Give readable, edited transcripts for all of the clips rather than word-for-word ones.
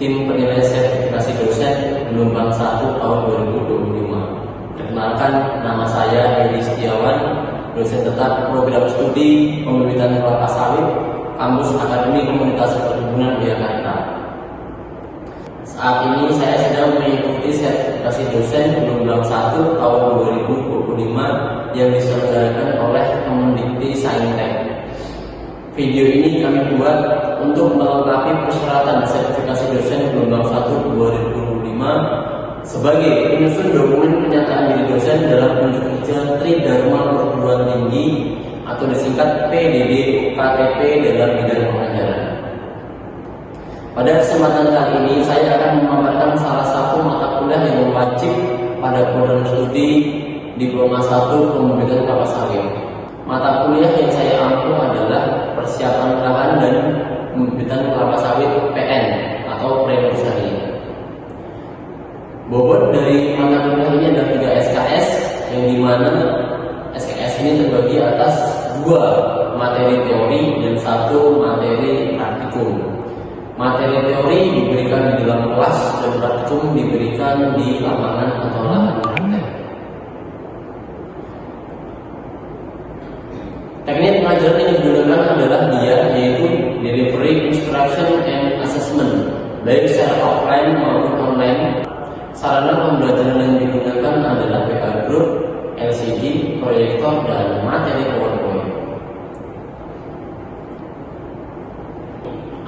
tim penilai sertifikasi dosen gelombang 1 tahun 2025. Perkenalkan, nama saya Edi Setiawan, dosen tetap program studi pembibitan kelapa sawit Kampus Akademi Komunitas Perkebunan Jakarta. Saat ini saya sedang mengikuti sertifikasi dosen gelombang 1 tahun 2025 yang diselenggarakan oleh Kemendikti Saintek. Video ini kami buat untuk melengkapi persyaratan sertifikasi dosen gelombang 1 2025 sebagai penyusun dokumen pernyataan diri dosen dalam unjuk kerja Tridharma Perguruan Tinggi atau disingkat PDD KTP dalam bidang pengajaran. Pada kesempatan kali ini saya akan memaparkan salah satu mata kuliah yang wajib pada program studi Diploma 1 Pembibitan Kelapa Sawit. Mata kuliah yang saya ampu adalah persiapan lahan dan pembibitan kelapa sawit PN atau pre-nursery. Bobot dari mata kuliah ini ada 3 SKS, yang dimana SKS ini terbagi atas 2 materi teori dan 1 materi praktikum. Materi teori diberikan di dalam kelas dan praktikum diberikan di lapangan atau lahan praktek. Teknik pengajaran yang digunakan adalah yaitu Delivery, Instruction, and Assessment, baik secara offline maupun online. Sarana pembelajaran yang digunakan adalah PK Group, LCD, proyektor, dan materi PowerPoint.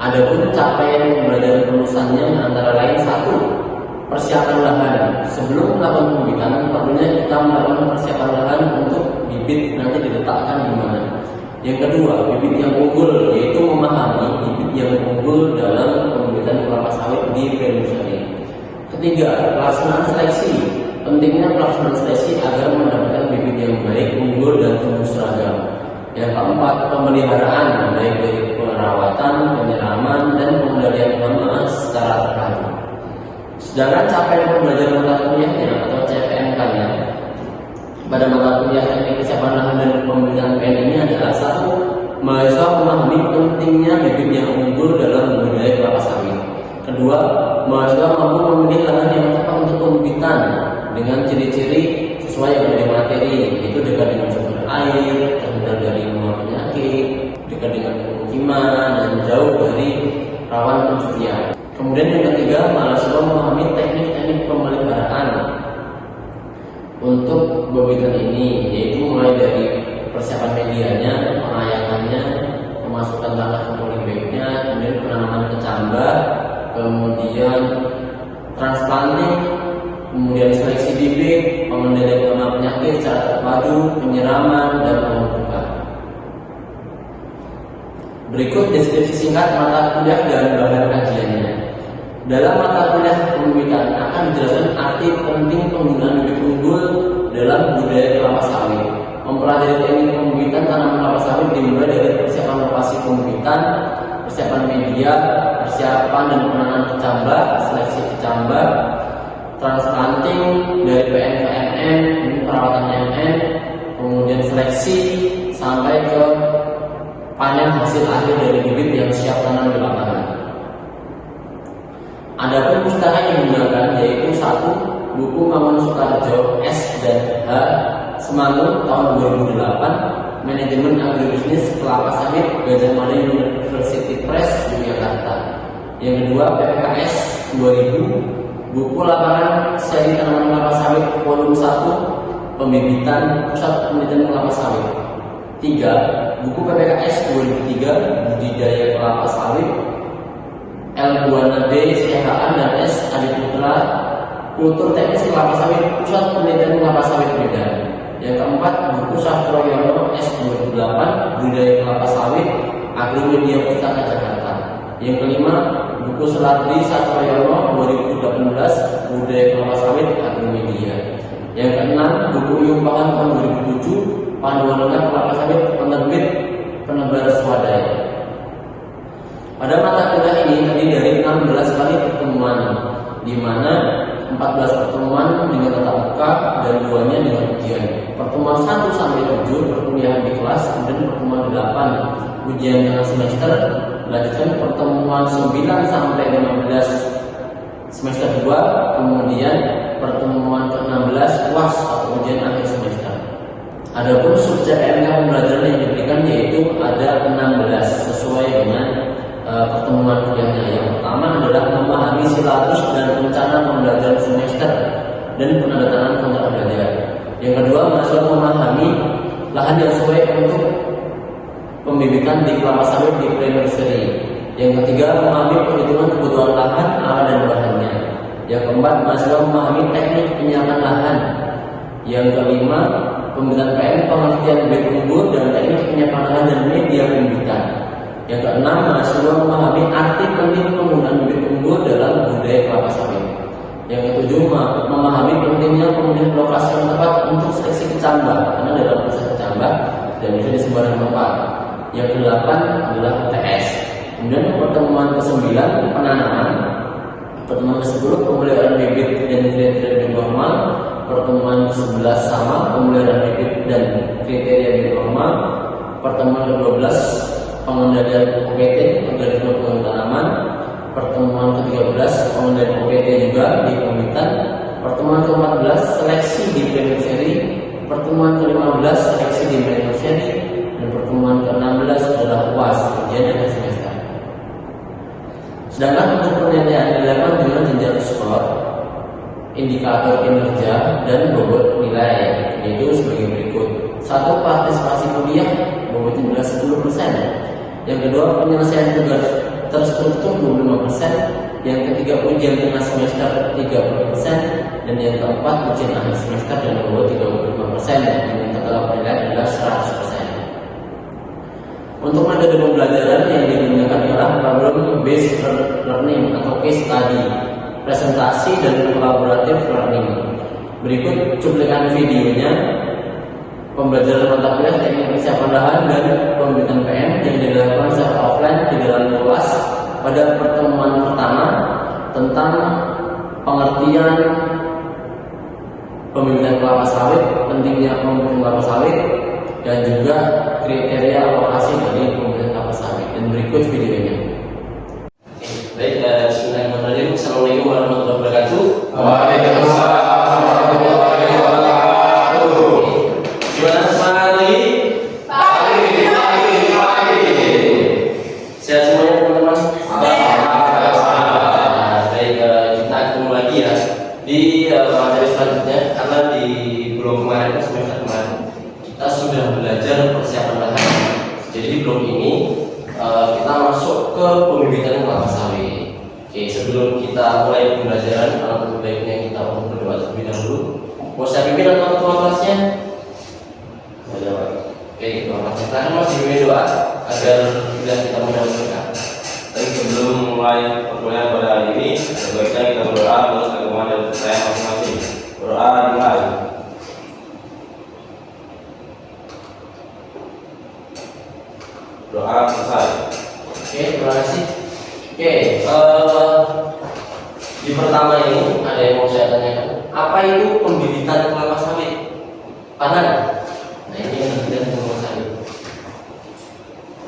Adapun capaian pembelajaran kelulusannya antara lain 1. Persiapan lahan. Sebelum melakukan pembibitan, perlunya kita melakukan persiapan lahan untuk bibit nanti diletakkan di mana. Yang kedua, bibit yang unggul, yaitu memahami bibit yang unggul dalam pembibitan kelapa sawit di pre-nursery. Ketiga, pelaksanaan seleksi. Pentingnya pelaksanaan seleksi agar mendapatkan bibit yang baik, unggul, dan tumbuh seragam. Yang keempat, pemeliharaan, baik dari perawatan, penyiraman, dan pengendalian hama secara terpadu. Sedangkan capaian pembelajaran mata kuliahnya atau CPMK-nya pada mata kuliah teknik persiapan lahan dan pembibitan PN ini adalah 1. Mahasiswa memahami pentingnya bibit yang unggul dalam budidaya kelapa sawit. Kedua, mahasiswa mampu memilih lahan yang tepat untuk pembibitan dengan ciri-ciri sesuai yang ada di materi, yaitu dekat dengan sumber air, terhindar dari hama penyakit, dekat dengan pemukiman, dan jauh dari rawan pencurian. Kemudian yang ketiga, mahasiswa memahami teknik-teknik pemeliharaan untuk pembibitan ini, yaitu mulai dari persiapan medianya, pengayakannya, pemasukan tanah ke polybagnya, kemudian penanaman kecambah, kemudian transplanting, kemudian seleksi bibit, pengendalian hama penyakit secara terpadu, penyiraman, dan pemupukan. Berikut deskripsi singkat mata kuliah dan bahan kajiannya. Dalam mata kuliah pembibitan akan dijelaskan arti penting penggunaan bibit unggul dalam budidaya kelapa sawit. Mempelajari teknik pembibitan tanaman kelapa sawit dimulai dari persiapan lokasi pembibitan, persiapan media, persiapan dan penanganan kecambah, seleksi kecambah, transplanting dari PN ke NN, perawatan NN, kemudian seleksi sampai ke panen hasil akhir dari bibit yang siap tanam di lapangan. Adapun pustaka yang digunakan yaitu 1. Buku Mamun Soekarjo S dan H Semangun tahun 2008, Manajemen Agribisnis Kelapa Sawit Gajah Mada University Press Yogyakarta. Yang kedua, PPKS 2000, Buku Lapangan Seri Tanaman Kelapa Sawit Volume 1, Pembibitan Pusat Penelitian Kelapa Sawit. 3. Buku PPKS 2003, Budidaya Kelapa Sawit L. Buana D. CHA dan S. Adiputra, Kultur Teknis Kelapa Sawit Pusat Penelitian Kelapa Sawit Medan. Yang keempat, buku Sastroyono S. 2008, Budidaya Kelapa Sawit Agromedia Pustaka Jakarta. Yang kelima, buku Selardi Sastroyono 2018, Budidaya Kelapa Sawit Agromedia. Yang keenam, buku Yumpakan tahun 2007, Panduan Lengkap Kelapa Sawit penerbit Penebar Swadaya. Pada mata kuliah ini terdiri dari 16 kali pertemuan, di mana 14 pertemuan dengan tatap muka dan 2-nya dengan ujian. Pertemuan 1 sampai 7 perkuliahan di kelas, kemudian pertemuan 8 ujian tengah semester. Lanjutkan pertemuan 9 sampai 15 semester 2, kemudian pertemuan ke-16 UAS atau ujian akhir semester. Adapun subjek pembelajaran yang diberikan yaitu ada 16 sesuai dengan pertemuan kuliahnya. Yang pertama adalah memahami silatus dan rencana pembelajaran semester dan penandatanganan kontrak belajar. Yang kedua, mahasiswa memahami lahan yang sesuai untuk pembibitan di kelapa sawit di pre-nursery. Yang ketiga, memahami perhitungan kebutuhan lahan, alat dan bahannya. Yang keempat, mahasiswa memahami teknik penyiapan lahan. Yang kelima, pembibitan PM, pengertian bibit unggul dan teknik penyiapan lahan dan media pembibitan. Yang keenam, mahasiswa memahami arti penting penggunaan bibit unggul dalam budaya kelapa sawit. Yang ketujuh, memahami pentingnya pemilihan lokasi yang tepat untuk seleksi kecambah, karena dalam proses kecambah dan bisa di sembarang tempat. Yang kedelapan adalah UTS. Kemudian pertemuan ke-9 penanaman, pertemuan ke-10 pemeliharaan bibit dan kriteria bibit normal, pertemuan ke-11 sama pemeliharaan bibit dan kriteria bibit normal, pertemuan ke-12 pengendalian OPT organisme pengembangan tanaman, pertemuan ke-13 pengendalian OPT juga di pembibitan, pertemuan ke-14 seleksi di pre-nursery, pertemuan ke-15 seleksi di pre-nursery, dan pertemuan ke-16 adalah UAS ujian akhir semester. Sedangkan untuk penilaian dilakukan dengan jenjang skor, indikator kinerja dan bobot nilai, yaitu sebagai berikut. 1. Partisipasi kuliah bobotnya 10%. Yang kedua, penyelesaian tugas terstruktur 25%. Yang ketiga, ujian tengah semester 30%. Dan yang keempat, ujian akhir semester dengan bobot 35%. Yang total penilaian adalah 100%. Untuk metode pembelajaran yang digunakan adalah problem based learning atau case study, presentasi dan collaborative learning. Berikut cuplikan videonya pembelajaran mata kuliah teknik persiapan lahan dan pembibitan PM yang dilakukan secara offline di dalam kelas pada pertemuan pertama tentang pengertian pembibitan kelapa sawit, pentingnya pembibitan kelapa sawit, dan juga kriteria lokasi dari pembibitan kelapa sawit. Dan berikut videonya. Baik, bismillahirrahmanirrahim. Assalamualaikum warahmatullahi wabarakatuh. Waalaikumsalam warahmatullahi wabarakatuh. Gimana semangat lagi? Pagi. Sehat semuanya teman-teman? Sehat. Baik, kita ketemu lagi ya di materi selanjutnya, karena di blog kemarin, semester kemarin kita sudah belajar persiapan lahan. Jadi di blog ini kita masuk ke pembibitan kelapa sawit. Oke, sebelum kita mulai pembelajaran, alangkah baiknya kita untuk berdoa terlebih dahulu. Mau saya pimpin atau ketua kelasnya? Oke, ketua kelas kita masih pimpin doa agar kita mendapatkan. Tapi sebelum mulai perkuliahan pada hari ini, sebaiknya kita berdoa terus agama dan percaya masing-masing. Berdoa dimulai. Doa selesai. Oke, terima kasih. Oke, di pertama ini ada yang mau saya tanyakan. Apa itu pembibitan kelapa sawit? Paham? Nah, ini yang pembibitan kelapa sawit.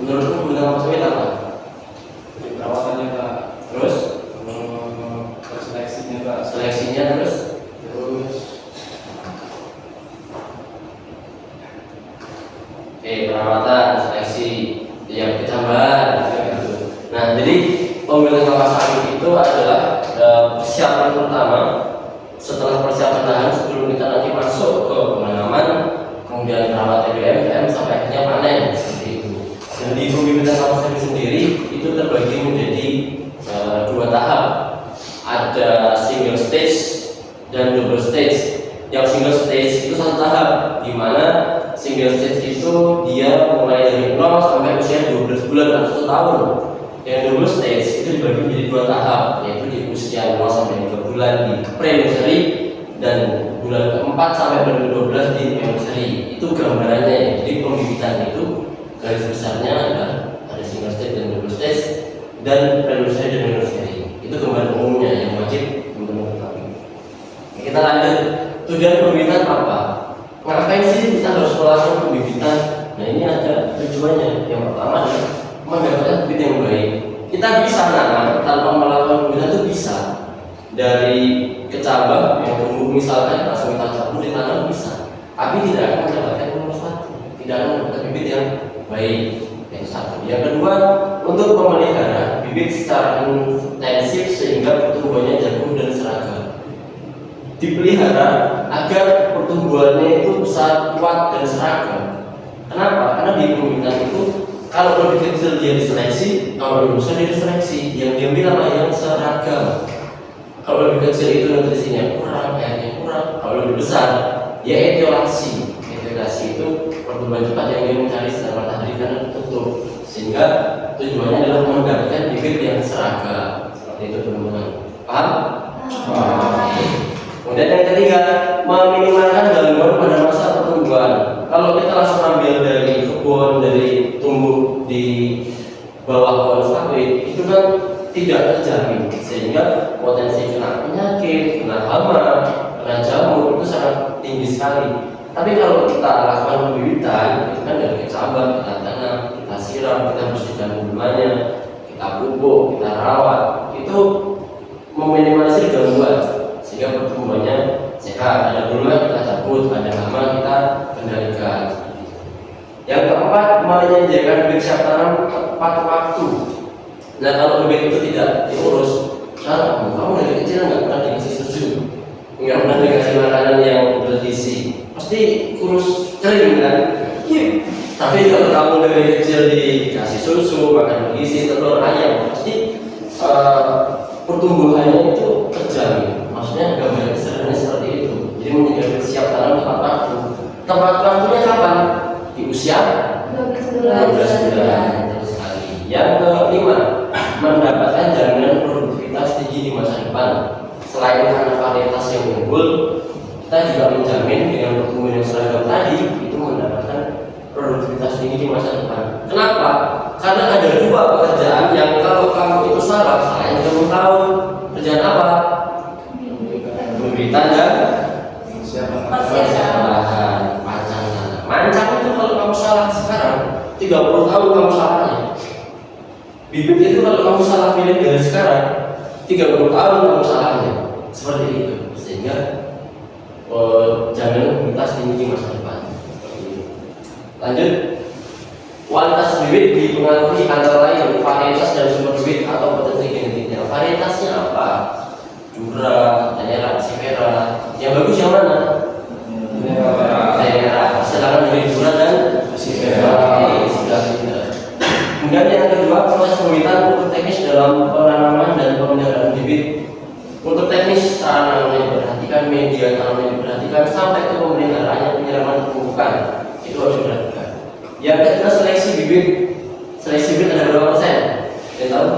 Menurutmu pembibitan kelapa sawit apa? Perawatannya Kak. Terus? Seleksinya Kak. Seleksinya terus? Oke, perawatan, seleksi, yang kecambahan. Nah, jadi pembibitan kelapa sawit itu adalah persiapan pertama setelah persiapan lahan sebelum kita nanti masuk ke penanaman, kemudian perawatan BM sampai akhirnya panen seperti itu. Dan di pembibitan kelapa sawit sendiri itu terbagi menjadi dua tahap. Ada single stage dan double stage. Yang single stage itu satu tahap, di mana single stage itu dia mulai dari 0 sampai usia 12 bulan atau 1 tahun. Yang double stage itu dibagi menjadi dua tahap, yaitu di usia 0 sampai 3 bulan di pre-nursery dan bulan ke-4 sampai bulan ke-12 di nursery. Itu gambarannya. Jadi pembibitan itu garis besarnya adalah ada single stage dan double stage dan pre-nursery dan nursery. Itu gambaran umumnya yang wajib teman-teman ketahui. Kita lanjut. Tujuan pembibitan apa? Ngapain sih kita harus melakukan pembibitan? Nah, ini ada tujuannya. Yang pertama adalah mendapatkan bibit yang baik. Kita bisa nanam tanpa melakukan pembibitan itu bisa, dari kecambah yang tumbuh misalkan langsung kita cabut ditanam bisa, tapi tidak akan mendapatkan nomor satu, tidak akan mendapatkan bibit yang baik. Yang satu. Yang kedua, untuk memelihara bibit secara intensif sehingga pertumbuhannya jagung dan seragam. Dipelihara agar pertumbuhannya itu besar, kuat dan seragam. Kenapa? Karena di pembibitan itu kalau lebih kecil dia diseleksi, kalau lebih besar dia diseleksi. Yang diambil apa? Yang seragam. Kalau lebih kecil itu nutrisinya kurang, airnya kurang. Kalau lebih besar, ya etiolasi. Etiolasi itu pertumbuhan cepat yang dia mencari sinar matahari karena tertutup, sehingga tujuannya adalah mendapatkan bibit yang seragam. Seperti itu teman-teman. Paham? Kemudian yang ketiga, meminimalkan gangguan pada masa pertumbuhan. Kalau kita langsung ambil dari kebun, dari tumbuh di bawah pohon sawit, itu kan tidak terjamin, sehingga potensi kena penyakit, kena hama, kena jamur itu sangat tinggi sekali. Tapi kalau kita lakukan pembibitan, itu kan dari kecambah, kita tanam, kita siram, kita bersihkan gulmanya, kita pupuk, kita rawat, itu meminimalisir gangguan sehingga pertumbuhannya sehat. Ada gulma kita cabut, ada hama kita kendalikan. Yang keempat, menyediakan bibit siap tanam tepat waktu. Nah, kalau bibit itu tidak diurus, kamu dari kecil nggak pernah dikasih susu, nggak pernah dikasih makanan yang bergizi, pasti kurus kering kan? Tapi kalau kamu dari kecil dikasih susu, makan bergizi, telur, ayam, pasti pertumbuhannya itu terjamin. Maksudnya gambaran sederhana seperti itu. Jadi menyediakan siap tanam tepat waktu. Tepat waktunya kapan? Di usia 12 bulan. Terus sekali. Yang kelima, mendapatkan jaminan produktivitas tinggi di masa depan. Selain karena varietas yang unggul, kita juga menjamin dengan pertumbuhan yang seragam tadi itu mendapatkan produktivitas tinggi di masa depan. Kenapa? Karena ada dua pekerjaan yang kalau kamu itu salah yang kamu tahu. Kerjaan apa? Pembibitan dan lahan, mancang itu kalau kamu salah sekarang 30 tahun kamu salahnya. Bibit itu kalau kamu salah pilih dari sekarang 30 tahun kamu salahnya. Seperti itu, sehingga jaminan kualitas tinggi di masa depan. Lanjut, kualitas bibit dipengaruhi antara lain varietas dan sumber bibit atau potensi genetiknya. Varietasnya apa? Dura, Tenera, Sivera. Yang bagus yang mana? Tenera. Sedangkan dari Dura dan Sivera sudah tidak. Kemudian yang kedua, proses pembibitan untuk teknis dalam penanaman dan pemeliharaan bibit. Untuk teknis, cara yang diperhatikan, media tanam yang diperhatikan, sampai ke pemeliharaannya, penyiraman pemupukan, itu harus diperhatikan. Yang ketiga, seleksi bibit. Seleksi bibit ada berapa persen? Kita tahu?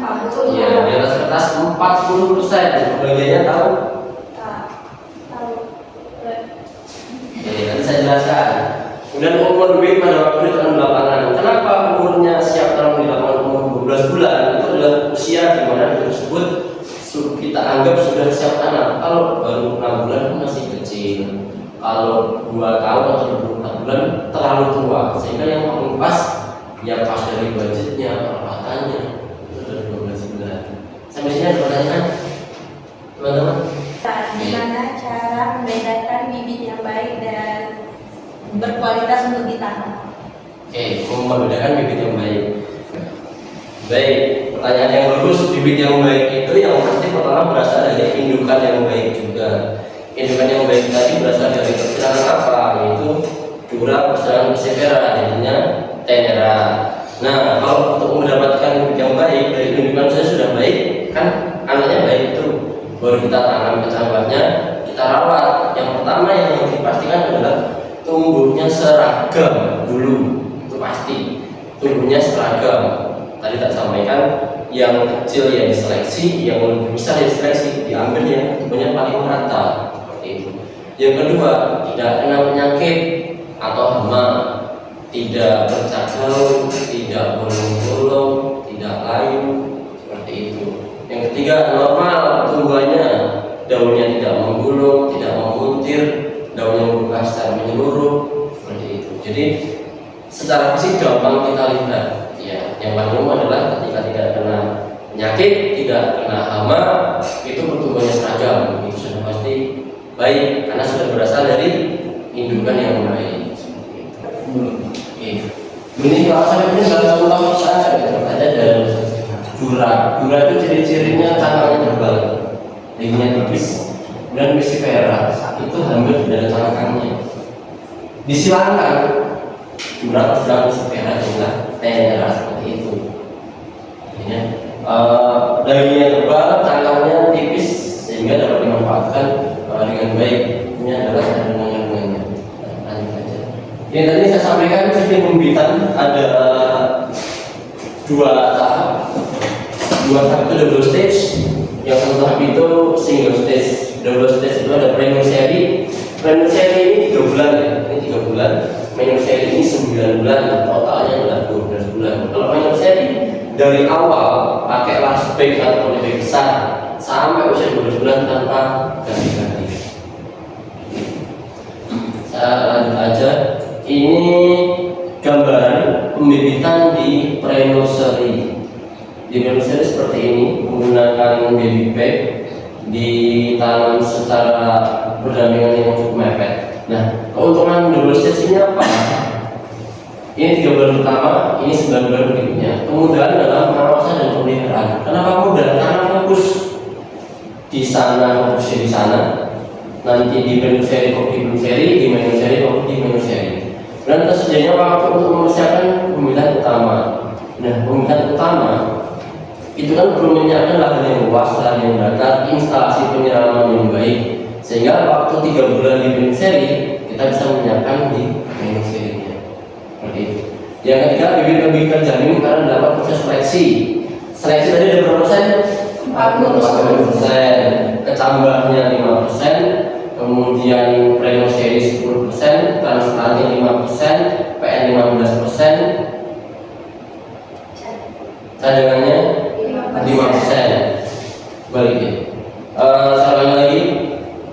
40. Ya, di atas kertas 40%. Pembagiannya tahu? Tahu. Oke, nanti saya jelaskan. Kemudian umur bibit pada waktu di tanam lapangan. Kenapa umurnya siap tanam di lapangan umur 12 bulan? Itu adalah usia di mana tersebut kita anggap sudah siap tanam. Kalau baru 6 bulan masih kecil. Kalau 2 tahun atau 24 bulan terlalu tua, sehingga yang paling pas ya pas dari budgetnya, perawatannya itu dari 12 bulan. Sampai sini ada pertanyaan, teman-teman? Gimana cara membedakan bibit yang baik dan berkualitas untuk ditanam? Oke, membedakan bibit yang baik. Baik, pertanyaan yang bagus. Bibit yang baik itu yang pasti pertama berasal dari indukan yang baik juga. Indukan yang baik tadi berasal dari persilangan apa? Yaitu Dura persilangan Persevera, jadinya Tenera. Nah, kalau untuk mendapatkan bibit yang baik dari indukan saya sudah baik, kan anaknya baik itu, baru kita tanam kecambahnya, kita rawat. Yang pertama yang harus dipastikan adalah tumbuhnya seragam dulu, itu pasti. Tumbuhnya seragam. Tadi tak sampaikan, yang kecil yang diseleksi, yang lebih besar yang diseleksi, diambilnya tumbuhnya paling merata. Yang kedua, tidak kena penyakit atau hama, tidak bercakau, tidak bolong-bolong, tidak layu, seperti itu. Yang ketiga, normal pertumbuhannya, daunnya tidak menggulung, tidak memuntir, daunnya berubah secara menyeluruh, seperti itu. Jadi secara fisik gampang kita lihat. Ya, yang paling umum adalah ketika tidak kena penyakit, tidak tidak kena hama, itu pertumbuhannya seragam, itu sudah pasti baik karena sudah berasal dari indukan yang baik. Oke. Ini kalau saya ini dalam contoh saya ada dalam dura. Dura itu ciri-cirinya cangkangnya tebal, tingginya tipis, dan misifera itu hampir tidak ada cangkangnya. Disilangkan dura sedang misifera juga tenera seperti itu. Ya. Daunnya tebal, cangkangnya tipis sehingga dapat dimanfaatkan dengan baik. Ini adalah kandungannya. Lanjut saja. Ini tadi saya sampaikan sistem pembibitan ada dua tahap itu double stage. Yang satu tahap itu single stage. Double stage itu ada primary seri. Primary seri ini 3 bulan ya. Ini 3 bulan. Minor seri ini 9 bulan. Totalnya adalah 12 bulan. Kalau minor seri dari awal pakai last bag atau polybag besar sampai usia 12 bulan tanpa ganti-ganti. Saya lanjut aja. Ini gambaran pembibitan di pre-nursery. Di pre-nursery seperti ini, menggunakan baby bag, ditanam secara berdampingan yang cukup mepet. Nah, keuntungan double stage ini apa? Ini 3 bulan pertama, ini 9 bulan berikutnya. Kemudahan dalam pengawasan dan pemeliharaan. Kenapa mudah? Karena fokus di sana, fokusnya di sana. Nanti di menu seri, di menu seri, di menu seri, di menu seri. Dan tersedianya waktu untuk mempersiapkan pemilihan utama. Nah, pemilihan utama itu kan perlu menyiapkan lahan yang luas, lahan yang datar, instalasi penyiraman yang baik, sehingga waktu 3 bulan di menu seri kita bisa menyiapkan di menu serinya. Seperti itu. Yang ketiga, bibit terjamin karena dapat proses seleksi. Seleksi tadi ada berapa persen? 40%. Kecambahnya 5%. Kemudian premium seri 10%, transplanting 5%, PN 15%, cadangannya 5%. Balikin. Sekali lagi,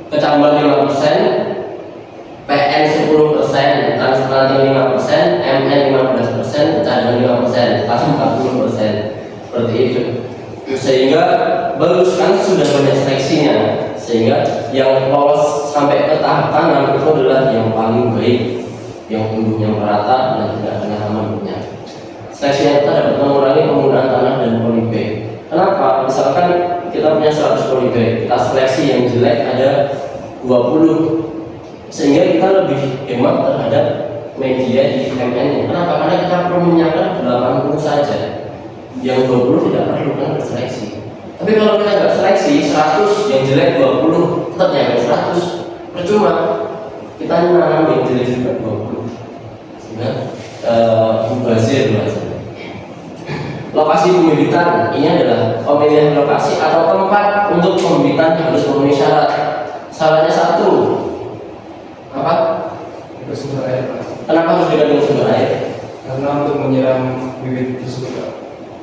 kecambah 5%, PN 10%, transplanting 5%, MN 15%, cadangan 5%, kasih 40%. Seperti itu. Sehingga bagus kan sudah banyak seleksinya. Sehingga yang lolos sampai ke tahap tanam itu adalah yang paling baik, yang tumbuhnya merata dan tidak kena hama. Seleksi yang kita dapat mengurangi penggunaan tanah dan polybag. Kenapa? Misalkan kita punya 100 polybag, kita seleksi yang jelek ada 20, sehingga kita lebih hemat terhadap media di MN-nya. Kenapa? Karena kita perlu menyiapkan 80 saja, yang 20 tidak perlu kan berseleksi. Tapi kalau kita nggak seleksi 100 yang jelek 20 tetap nyampe 100, percuma kita nanam yang jelek juga 20 sehingga mubazir bahasanya. Lokasi pembibitan ini adalah pemilihan lokasi atau tempat untuk pembibitan harus memenuhi syarat. Syaratnya 1 apa? Sumber air. Kenapa harus dekat dengan sumber air? Karena untuk menyiram bibit tersebut.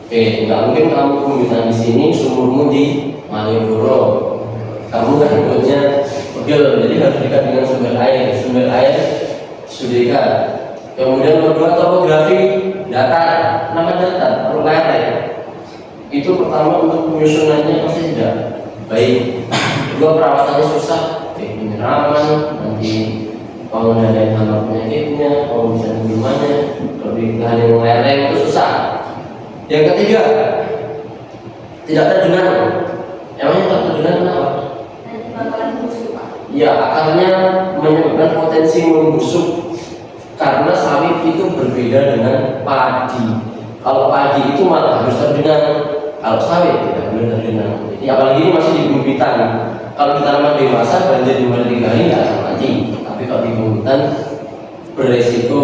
Oke, nggak mungkin kamu pembibitan di sini, sumurmu di Malioboro. Kamu kan ikutnya pegel, jadi harus dekat dengan sumber air. Sumber air sudah. Kemudian kedua, topografi datar. Nama datar, perlu lereng. Itu pertama untuk penyusunannya pasti tidak baik. Kedua, perawatannya susah. Penyiraman, nanti pengendalian hama penyakitnya, pemeriksaan gimana, lebih lahan yang lereng itu susah. Yang ketiga, tidak terdengar. Emangnya tak terdengar kenapa? Nanti bakalan busuk, Pak. Ya, akarnya menyebabkan potensi membusuk karena sawit itu berbeda dengan padi. Kalau padi itu malah harus terdengar, kalau sawit tidak boleh terdengar. Jadi apalagi ini masih di pembibitan. Kalau di tanaman dewasa banjir 2-3 hari nggak akan mati, tapi kalau di pembibitan beresiko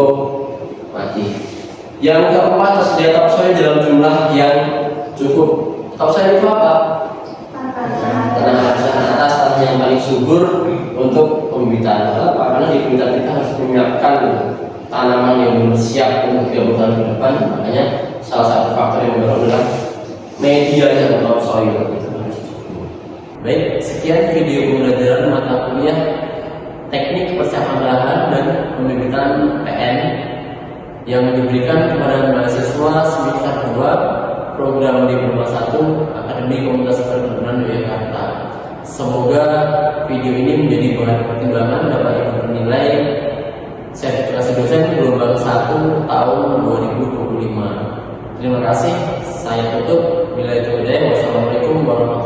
mati. Yang keempat, tersedia topsoil dalam jumlah yang cukup. Topsoil itu apa? Tanah lapisan atas, tanah yang paling subur untuk pembibitan. Kenapa? Karena di pembibitan kita harus menyiapkan tanaman yang belum siap untuk 30 tahun ke depan. Makanya salah satu faktor yang mendorong adalah media yang topsoil. Baik, sekian video pembelajaran mata kuliah teknik persiapan lahan dan pembibitan PN yang diberikan kepada mahasiswa semester 2 program Diploma 1 Akademi Komunitas Perkebunan Yogyakarta. Semoga video ini menjadi bahan pertimbangan dapat bernilai sertifikasi dosen gelombang 1 tahun 2025. Terima kasih. Saya tutup. Wassalamualaikum warahmatullahi wabarakatuh.